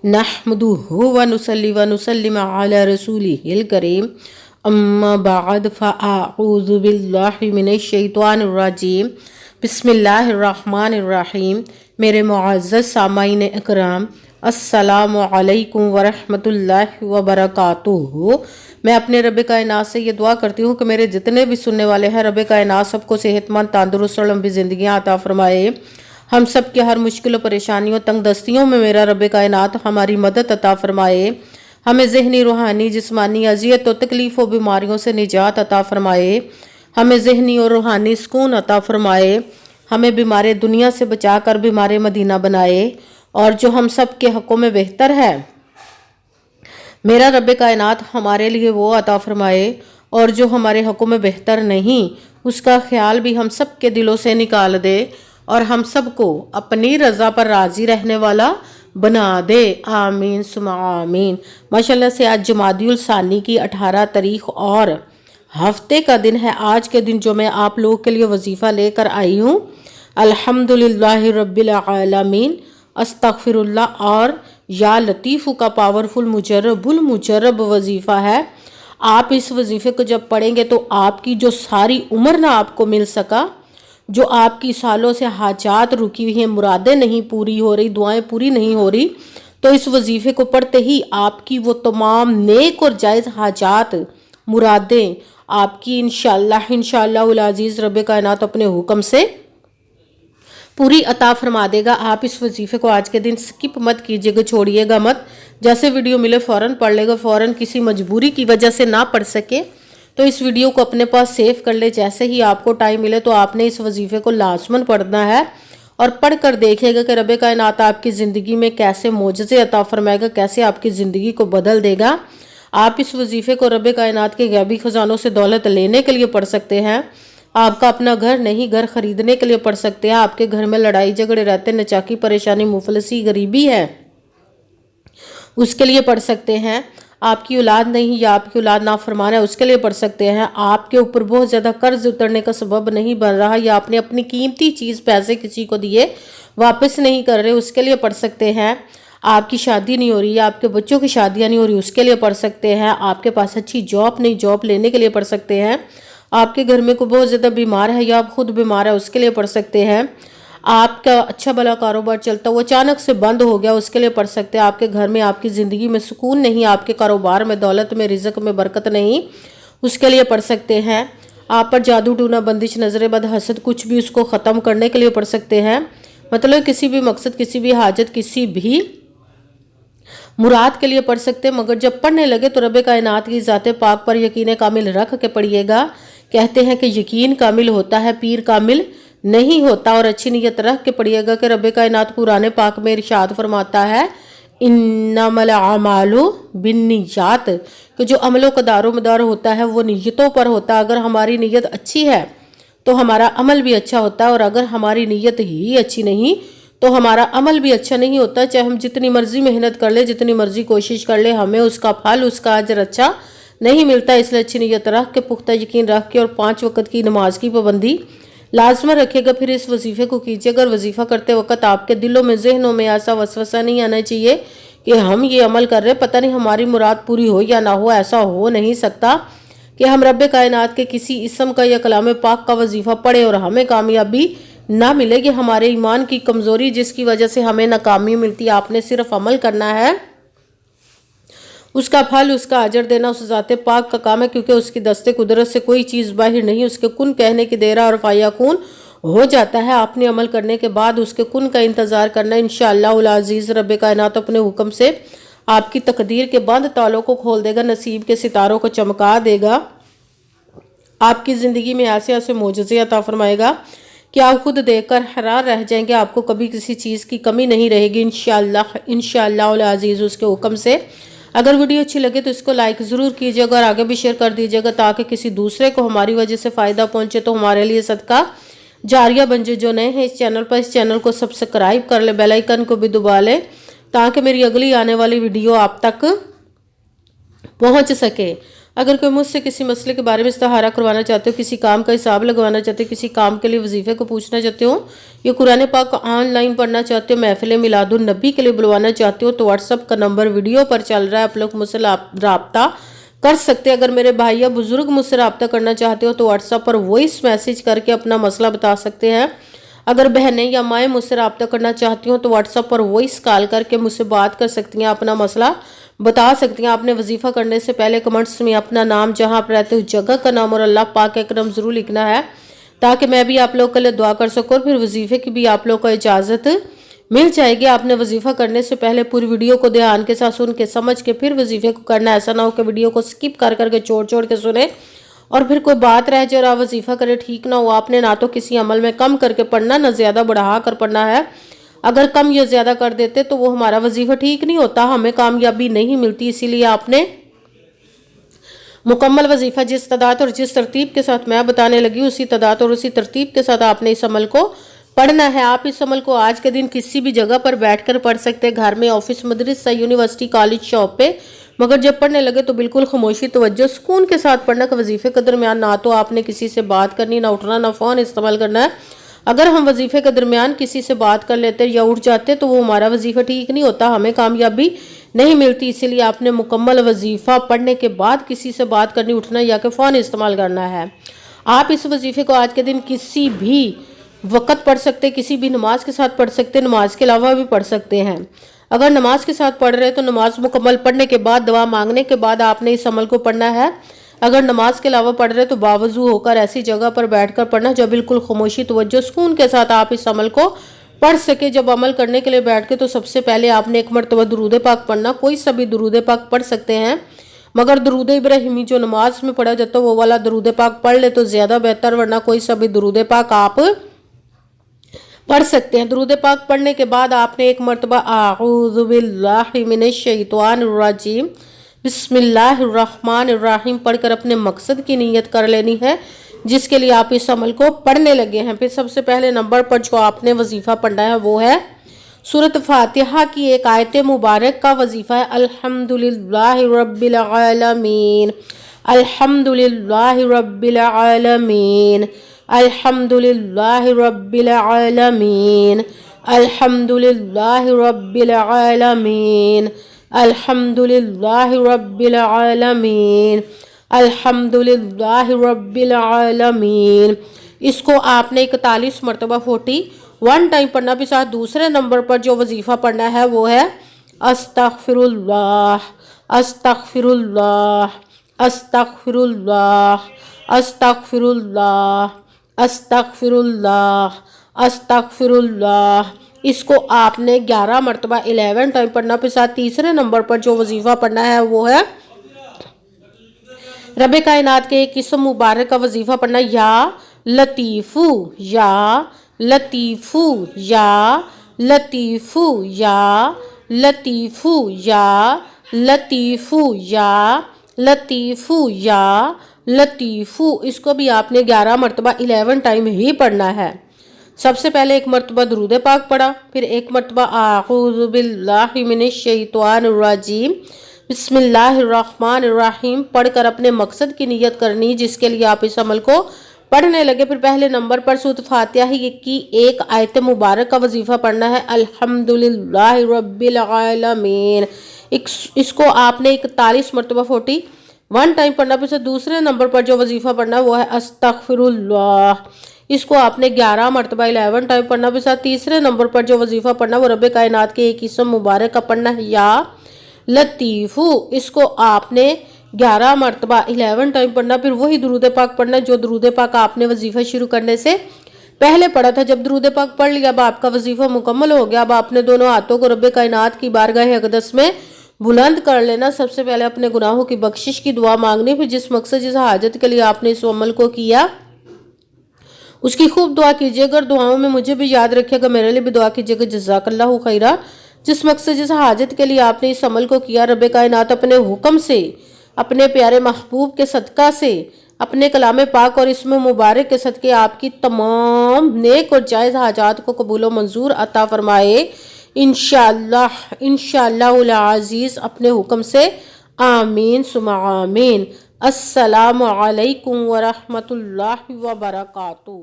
नहमदुहु व नुसल्ली व नुसल्लिम अला रसूलिहिल करीम अम्मा बाद फ़अऊज़ु बिल्लाहि मिनश शैतानिर रजीम बिस्मिल्लाहिर्रहमानिर्रहीम। मेरे मुअज़्ज़ज़ सामाईन इकराम, अस्सलामु अलैकुम वरहमतुल्लाहि वबरकातुहू। मैं अपने रब कायनात से ये दुआ करती हूँ कि मेरे जितने भी सुनने वाले हैं, रब कायनात सबको सेहतमंद, तंदुरुस्त और लंबी ज़िंदगियाँ अता फरमाए। हम सब की हर मुश्किल परेशानियों, तंग दस्तियों में मेरा रब कायनात हमारी मदद अता फरमाए। हमें ज़हनी, रूहानी, जिस्मानी अजियत और तकलीफ़ और बीमारियों से निजात अता फरमाए। हमें ज़हनी और रूहानी सुकून अता फरमाए। हमें बीमार दुनिया से बचाकर बीमार मदीना बनाए। और जो हम सब के हक़ों में बेहतर है, मेरा रब कायनात हमारे लिए वो अता फरमाए। और जो हमारे हक़ों में बेहतर नहीं, उसका ख्याल भी हम सब के दिलों से निकाल दे और हम सबको अपनी रज़ा पर राज़ी रहने वाला बना दे। आमीन सुमा आमीन। माशाल्लाह से आज जमादियुल सानी की 18 तारीख और हफ्ते का दिन है। आज के दिन जो मैं आप लोगों के लिए वजीफ़ा लेकर आई हूँ, अल्हम्दुलिल्लाहि रब्बिल आलमीन, अस्तगफिरुल्लाह और या लतीफ़ु का पावरफुल मुजर्रब वजीफ़ा है। आप इस वजीफ़े को जब पढ़ेंगे तो आपकी जो सारी उम्र ना आपको मिल सका, जो आपकी सालों से हाजात रुकी हुई हैं, मुरादें नहीं पूरी हो रही, दुआएं पूरी नहीं हो रही, तो इस वजीफ़े को पढ़ते ही आपकी वो तमाम नेक और जायज़ हाजात, मुरादें आपकी इंशाअल्लाह अज़ीज़ रब कायनात अपने हुक्म से पूरी अता फरमा देगा। आप इस वजीफ़े को आज के दिन स्किप मत कीजिएगा, छोड़िएगा मत। जैसे वीडियो मिले फ़ौरन पढ़ लेगा, फ़ौरन किसी मजबूरी की वजह से ना पढ़ सके तो इस वीडियो को अपने पास सेव कर ले। जैसे ही आपको टाइम मिले तो आपने इस वजीफ़े को लाजमन पढ़ना है और पढ़ कर देखिएगा कि रब कायनात आपकी ज़िंदगी में कैसे मोजज़े अता फरमाएगा, कैसे आपकी ज़िंदगी को बदल देगा। आप इस वजीफ़े को रब कायनात के गैबी ख़जानों से दौलत लेने के लिए पढ़ सकते हैं। आपका अपना घर नहीं, घर खरीदने के लिए पढ़ सकते हैं। आपके घर में लड़ाई झगड़े रहते, नचाकी, परेशानी, मुफलसी, गरीबी है, उसके लिए पढ़ सकते हैं। आपकी औलाद नहीं या आपकी औलाद नाफरमान है, उसके लिए पढ़ सकते हैं। आपके ऊपर बहुत ज़्यादा कर्ज उतरने का सबब नहीं बन रहा या आपने अपनी कीमती चीज़, पैसे किसी को दिए वापस नहीं कर रहे, उसके लिए पढ़ सकते हैं। आपकी शादी नहीं हो रही या आपके बच्चों की शादियाँ नहीं हो रही, उसके लिए पढ़ सकते हैं। आपके पास अच्छी जॉब नहीं, जॉब लेने के लिए पढ़ सकते हैं। आपके घर में कोई बहुत ज़्यादा बीमार है या आप खुद बीमार है, उसके लिए पढ़ सकते हैं। आपका अच्छा भला कारोबार चलता वो अचानक से बंद हो गया, उसके लिए पढ़ सकते हैं। आपके घर में, आपकी ज़िंदगी में सुकून नहीं, आपके कारोबार में, दौलत में, रिज़्क में बरकत नहीं, उसके लिए पढ़ सकते हैं। आप पर जादू टूना, बंदिश, नजर बद, हसद, कुछ भी उसको ख़त्म करने के लिए पढ़ सकते हैं। मतलब किसी भी मकसद, किसी भी हाजत, किसी भी मुराद के लिए पढ़ सकते हैं। मगर जब पढ़ने लगे तो रब कायनात की ज़ाते पाक पर यकीन कामिल रख के पढ़िएगा। कहते हैं कि यकीन कामिल होता है, पीर कामिल नहीं होता। और अच्छी नीयत रख के पढ़िएगा कि रब कायनात कुरान पाक में इरशाद फरमाता है, इन्नमल अमालु बिन्नियात, कि जो अमलों का दारोमदार होता है वो नीयतों पर होता है। अगर हमारी नीयत अच्छी है तो हमारा अमल भी अच्छा होता है, और अगर हमारी नीयत ही अच्छी नहीं तो हमारा अमल भी अच्छा नहीं होता। चाहे हम जितनी मर्जी मेहनत कर ले, जितनी मर्जी कोशिश कर ले, हमें उसका फल, उसका अजर अच्छा नहीं मिलता। इसलिए अच्छी नीयत रख के, पुख्ता यकीन रख के और 5 वक्त की नमाज की पाबंदी लाजमन रखिएगा। फिर इस वजीफ़े को कीजिएगा। और वजीफ़ा करते वक्त आपके दिलों में, जहनों में ऐसा वसवसा नहीं आना चाहिए कि हम ये अमल कर रहे, पता नहीं हमारी मुराद पूरी हो या ना हो। ऐसा हो नहीं सकता कि हम रब कायनात के किसी इसम का या कलाम पाक का वजीफ़ा पढ़े और हमें कामयाबी ना मिले। कि हमारे ईमान की कमज़ोरी जिसकी वजह से हमें नाकामी मिलती है। आपने सिर्फ अमल करना है, उसका फल, उसका अजर देना उस ज़ाते पाक का काम है, क्योंकि उसकी दस्ते कुदरत से कोई चीज़ बाहर नहीं। उसके कुन कहने की देरा और फायाकून हो जाता है। आपने अमल करने के बाद उसके कुन का इंतज़ार करना। इंशाअल्लाह अज़ीज़ रब कायनात अपने हुक्म से आपकी तकदीर के बंद तालों को खोल देगा, नसीब के सितारों को चमका देगा, आपकी ज़िंदगी में ऐसे ऐसे मोजज़े अता फरमाएगा कि आप खुद देखकर हैरान रह जाएंगे। आपको कभी किसी चीज़ की कमी नहीं रहेगी इंशाअल्लाह अज़ीज़ उसके हुक्म से। अगर वीडियो अच्छी लगे तो इसको लाइक ज़रूर कीजिएगा और आगे भी शेयर कर दीजिएगा, ताकि किसी दूसरे को हमारी वजह से फ़ायदा पहुंचे तो हमारे लिए सदका जारिया बन जाए। जो नए हैं इस चैनल पर, इस चैनल को सब्सक्राइब कर ले, बेल आइकन को भी दबा ले, ताकि मेरी अगली आने वाली वीडियो आप तक पहुंच सके। اگر کوئی مجھ سے کسی مسئلے کے بارے میں استخارہ کروانا چاہتے ہو، کسی کام کا حساب لگوانا چاہتے ہو، کسی کام کے لیے وظیفے کو پوچھنا چاہتے ہو، یا قرآن پاک کو آن لائن پڑھنا چاہتے ہو، محفل میلاد النبی کے لیے بلوانا چاہتے ہو، تو واٹس ایپ کا نمبر ویڈیو پر چل رہا ہے، آپ لوگ مجھ سے رابطہ کر سکتے ہیں۔ اگر میرے بھائی یا بزرگ مجھ سے رابطہ کرنا چاہتے ہو تو واٹس ایپ پر وائس میسج کر کے اپنا مسئلہ بتا سکتے ہیں۔ اگر بہنیں یا مائیں مجھ سے رابطہ کرنا چاہتی ہوں تو واٹس ایپ پر وائس کال کر کے مجھ سے بات کر سکتی ہیں، اپنا مسئلہ بتا سکتی ہیں۔ آپ نے وظیفہ کرنے سے پہلے کمنٹس میں اپنا نام، جہاں آپ رہتے ہو جگہ کا نام اور اللہ پاک کا کرم ضرور لکھنا ہے، تاکہ میں بھی آپ لوگ کے لیے دعا کر سکوں، اور پھر وظیفے کی بھی آپ لوگ کو اجازت مل جائے گی۔ آپ نے وظیفہ کرنے سے پہلے پوری ویڈیو کو دھیان کے ساتھ سن کے سمجھ کے پھر وظیفے کو کرنا، ایسا نہ ہو کہ ویڈیو کو سکپ کر کے چھوڑ کے سنیں اور پھر کوئی بات رہ جائے اور آپ وظیفہ کرے ٹھیک نہ ہو۔ آپ نے نہ تو کسی عمل میں کم کر کے پڑھنا، نہ زیادہ بڑھا کر پڑھنا ہے۔ اگر کم یا زیادہ کر دیتے تو وہ ہمارا وظیفہ ٹھیک نہیں ہوتا، ہمیں کامیابی نہیں ملتی۔ اسی لیے آپ نے مکمل وظیفہ جس تعداد اور جس ترتیب کے ساتھ میں بتانے لگی، اسی تعداد اور اسی ترتیب کے ساتھ آپ نے اس عمل کو پڑھنا ہے۔ آپ اس عمل کو آج کے دن کسی بھی جگہ پر بیٹھ کر پڑھ سکتے ہیں، گھر میں، آفس، مدرسہ، یونیورسٹی، کالج، شاپ پہ، مگر جب پڑھنے لگے تو بالکل خاموشی، توجہ، سکون کے ساتھ پڑھنا کہ وظیفے کے درمیان نہ تو آپ نے کسی سے بات کرنی، نہ اٹھنا، نہ فون استعمال کرنا ہے۔ اگر ہم وظیفے کے درمیان کسی سے بات کر لیتے یا اٹھ جاتے تو وہ ہمارا وظیفہ ٹھیک نہیں ہوتا، ہمیں کامیابی نہیں ملتی۔ اسی لیے آپ نے مکمل وظیفہ پڑھنے کے بعد کسی سے بات کرنی، اٹھنا یا کہ فون استعمال کرنا ہے۔ آپ اس وظیفے کو آج کے دن کسی بھی وقت پڑھ سکتے، کسی بھی نماز کے ساتھ پڑھ سکتے، نماز کے علاوہ بھی پڑھ سکتے ہیں۔ اگر نماز کے ساتھ پڑھ رہے تو نماز مکمل پڑھنے کے بعد، دعا مانگنے کے بعد آپ نے اس عمل کو پڑھنا ہے۔ اگر نماز کے علاوہ پڑھ رہے تو باوضو ہو کر ایسی جگہ پر بیٹھ کر پڑھنا جو بالکل خاموشی، توجہ، سکون کے ساتھ آپ اس عمل کو پڑھ سکے۔ جب عمل کرنے کے لیے بیٹھ کے تو سب سے پہلے آپ نے ایک مرتبہ درود پاک پڑھنا، کوئی سا بھی درود پاک پڑھ سکتے ہیں، مگر درود ابراہیمی جو نماز میں پڑھا جاتا ہے وہ والا درود پاک پڑھ لے تو زیادہ بہتر، ورنہ کوئی سا بھی درود پاک آپ پڑھ سکتے ہیں۔ درود پاک پڑھنے کے بعد آپ نے ایک مرتبہ اعوذ باللہ من الشیطان الرجیم بسم اللہ الرحمن الرحیم پڑھ کر اپنے مقصد کی نیت کر لینی ہے جس کے لیے آپ اس عمل کو پڑھنے لگے ہیں۔ پھر سب سے پہلے نمبر پر جو آپ نے وظیفہ پڑھنا ہے وہ ہے سورۃ فاتحہ کی ایک آیت مبارک کا وظیفہ ہے، الحمدللہ رب العالمین، الحمدللہ رب العالمین، الحمدللہ رب العالمین، الحمدللہ رب العالمین، الحمدللہ رب العالمین، الحمدللہ رب العالمین۔ اس کو آپ نے 41 مرتبہ 41 ٹائم پڑھنا۔ بھی ساتھ دوسرے نمبر پر جو وظیفہ پڑھنا ہے وہ ہے استغفر اللہ، استغفر اللہ، استغفر اللہ، استغفر اللہ، استغفر اللہ، استغفر اللہ۔ اس کو آپ نے 11 مرتبہ 11 ٹائم پڑھنا۔ پھر ساتھ تیسرے نمبر پر جو وظیفہ پڑھنا ہے وہ ہے رب کائنات کے ایک اسم مبارک کا وظیفہ پڑھنا، یا لطیفو، یا لطیفو، یا لطیفو، یا لطیفو، یا لطیفو، یا لطیفو، یا لطیفو۔ اس کو بھی آپ نے 11 مرتبہ 11 ٹائم ہی پڑھنا ہے۔ سب سے پہلے ایک مرتبہ درود پاک پڑھا، پھر ایک مرتبہ اعوذ باللہ من الشیطان الرجیم بسم اللہ الرحمن الرحیم پڑھ کر اپنے مقصد کی نیت کرنی جس کے لیے آپ اس عمل کو پڑھنے لگے۔ پھر پہلے نمبر پر سورۃ فاتحہ کی ایک آیت مبارک کا وظیفہ پڑھنا ہے، الحمدللہ رب العالمین۔ اس کو آپ نے 41 مرتبہ 41 ٹائم پڑھنا۔ پھر دوسرے نمبر پر جو وظیفہ پڑھنا وہ ہے استغفر اللہ۔ اس کو آپ نے 11 مرتبہ 11 ٹائم پڑھنا۔ پھر تیسرے نمبر پر جو وظیفہ پڑھنا وہ رب کائنات کے ایک اسم مبارک کا پڑھنا ہے، یا لطیفو۔ اس کو آپ نے 11 مرتبہ 11 ٹائم پڑھنا۔ پھر وہی درود پاک پڑھنا جو درود پاک آپ نے وظیفہ شروع کرنے سے پہلے پڑھا تھا۔ جب درود پاک پڑھ لیا اب آپ کا وظیفہ مکمل ہو گیا۔ اب آپ نے دونوں ہاتھوں کو رب کائنات کی بارگاہ اقدس میں بلند کر لینا۔ سب سے پہلے اپنے گناہوں کی بخشش کی دعا مانگنی، پھر جس مقصد جس حاجت کے لیے آپ نے اس عمل کو کیا اس کی خوب دعا کیجیے گا، اور دعاؤں میں مجھے بھی یاد رکھیے گا، میرے لیے بھی دعا کیجیے گا۔ جزاک اللہ خیرہ۔ جس مقصد جس حاجت کے لیے آپ نے اس عمل کو کیا، رب کائنات اپنے حکم سے، اپنے پیارے محبوب کے صدقہ سے، اپنے کلام پاک اور اسم مبارک کے صدقے آپ کی تمام نیک اور جائز حاجات کو قبول و منظور عطا فرمائے انشاءاللہ، انشاءاللہ العزیز، اپنے حکم سے، آمین ثم آمین۔ السلام علیکم ورحمۃ اللہ وبرکاتہ۔